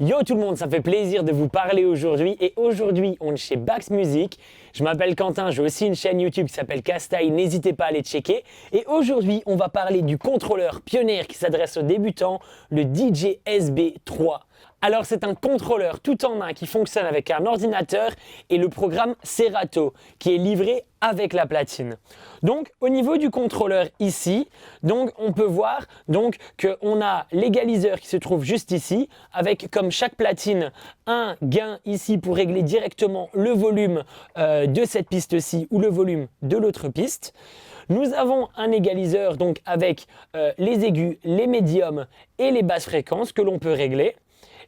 Yo tout le monde, ça me fait plaisir de vous parler aujourd'hui et aujourd'hui on est chez Bax Music. Je m'appelle Quentin, j'ai aussi une chaîne YouTube qui s'appelle Castaille, n'hésitez pas à aller checker. Et aujourd'hui on va parler du contrôleur pionnier qui s'adresse aux débutants, le DJSB3. Alors c'est un contrôleur tout en main qui fonctionne avec un ordinateur et le programme Serato qui est livré avec la platine. Donc au niveau du contrôleur ici, donc on peut voir donc qu'on a l'égaliseur qui se trouve juste ici avec comme chaque platine un gain ici pour régler directement le volume de cette piste-ci ou le volume de l'autre piste. Nous avons un égaliseur donc avec les aigus, les médiums et les basses fréquences que l'on peut régler.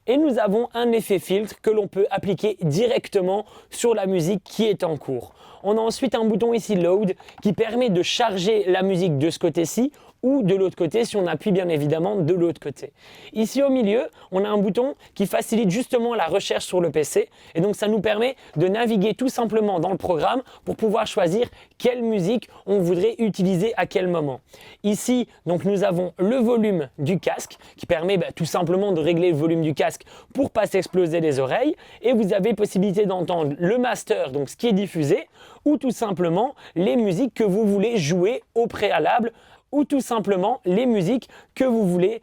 Et nous avons un effet filtre que l'on peut appliquer directement sur la musique qui est en cours. On a ensuite un bouton ici Load qui permet de charger la musique de ce côté-ci ou de l'autre côté si on appuie bien évidemment de l'autre côté. Ici au milieu, on a un bouton qui facilite justement la recherche sur le PC et donc ça nous permet de naviguer tout simplement dans le programme pour pouvoir choisir quelle musique on voudrait utiliser à quel moment. Ici, donc nous avons le volume du casque qui permet tout simplement de régler le volume du casque pour pas s'exploser les oreilles et vous avez possibilité d'entendre le master, donc ce qui est diffusé ou tout simplement les musiques que vous voulez jouer au préalable ou tout simplement les musiques que vous voulez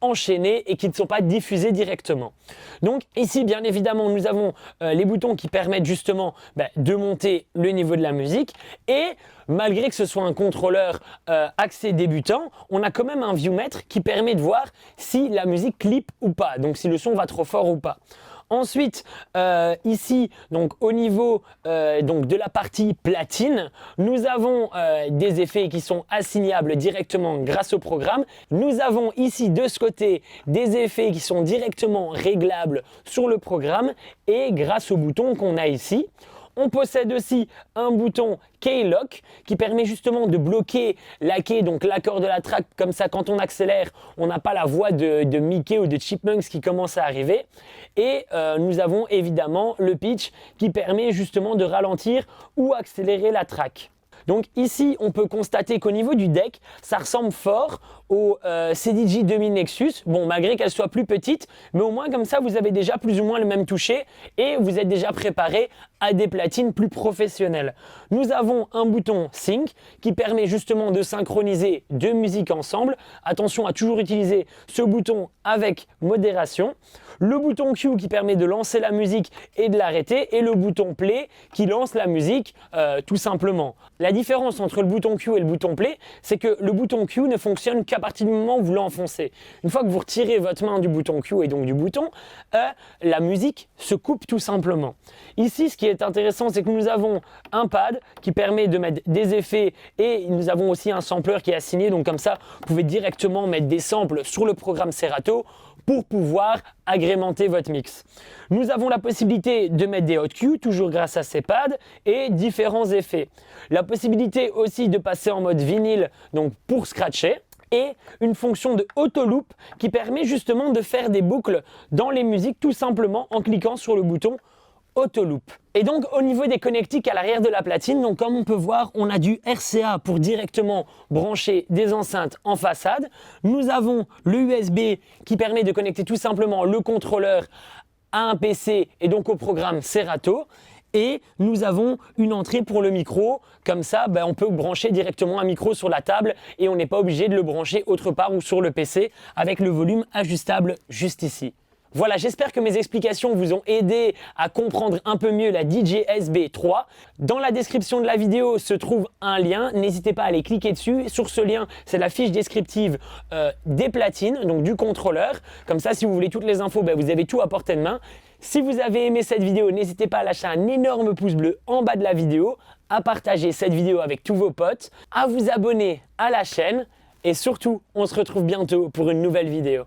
enchaîner et qui ne sont pas diffusées directement. Donc ici bien évidemment nous avons les boutons qui permettent justement de monter le niveau de la musique et malgré que ce soit un contrôleur accès débutant, on a quand même un viewmètre qui permet de voir si la musique clip ou pas, donc si le son va trop fort ou pas. Ensuite, ici, donc au niveau donc de la partie platine, nous avons des effets qui sont assignables directement grâce au programme. Nous avons ici de ce côté des effets qui sont directement réglables sur le programme et grâce au bouton qu'on a ici. On possède aussi un bouton Key-Lock qui permet justement de bloquer la key, donc l'accord de la track, comme ça quand on accélère, on n'a pas la voix de Mickey ou de Chipmunks qui commence à arriver. Et nous avons évidemment le pitch qui permet justement de ralentir ou accélérer la track. Donc ici, on peut constater qu'au niveau du deck, ça ressemble fort au CDJ 2000 Nexus. Bon, malgré qu'elle soit plus petite, mais au moins comme ça, vous avez déjà plus ou moins le même toucher et vous êtes déjà préparé à des platines plus professionnelles. Nous avons un bouton Sync qui permet justement de synchroniser deux musiques ensemble. Attention à toujours utiliser ce bouton avec modération. Le bouton Q qui permet de lancer la musique et de l'arrêter et le bouton Play qui lance la musique tout simplement. La différence entre le bouton Q et le bouton Play, c'est que le bouton Q ne fonctionne qu'à partir du moment où vous l'enfoncez. Une fois que vous retirez votre main du bouton Q et donc du bouton, la musique se coupe tout simplement. Ici, ce qui est intéressant, c'est que nous avons un pad qui permet de mettre des effets et nous avons aussi un sampler qui est assigné. Donc comme ça, vous pouvez directement mettre des samples sur le programme Serato pour pouvoir agrémenter votre mix. Nous avons la possibilité de mettre des hot cues, toujours grâce à ces pads, et différents effets. La possibilité aussi de passer en mode vinyle, donc pour scratcher, et une fonction de auto loop qui permet justement de faire des boucles dans les musiques tout simplement en cliquant sur le bouton auto loop. Et donc au niveau des connectiques à l'arrière de la platine, donc comme on peut voir, on a du RCA pour directement brancher des enceintes en façade. Nous avons le USB qui permet de connecter tout simplement le contrôleur à un PC et donc au programme Serato. Et nous avons une entrée pour le micro, comme ça on peut brancher directement un micro sur la table et on n'est pas obligé de le brancher autre part ou sur le PC avec le volume ajustable juste ici. Voilà, j'espère que mes explications vous ont aidé à comprendre un peu mieux la DJSB3. Dans la description de la vidéo se trouve un lien, n'hésitez pas à aller cliquer dessus. Sur ce lien, c'est la fiche descriptive des platines, donc du contrôleur. Comme ça, si vous voulez toutes les infos, vous avez tout à portée de main. Si vous avez aimé cette vidéo, n'hésitez pas à lâcher un énorme pouce bleu en bas de la vidéo, à partager cette vidéo avec tous vos potes, à vous abonner à la chaîne et surtout, on se retrouve bientôt pour une nouvelle vidéo.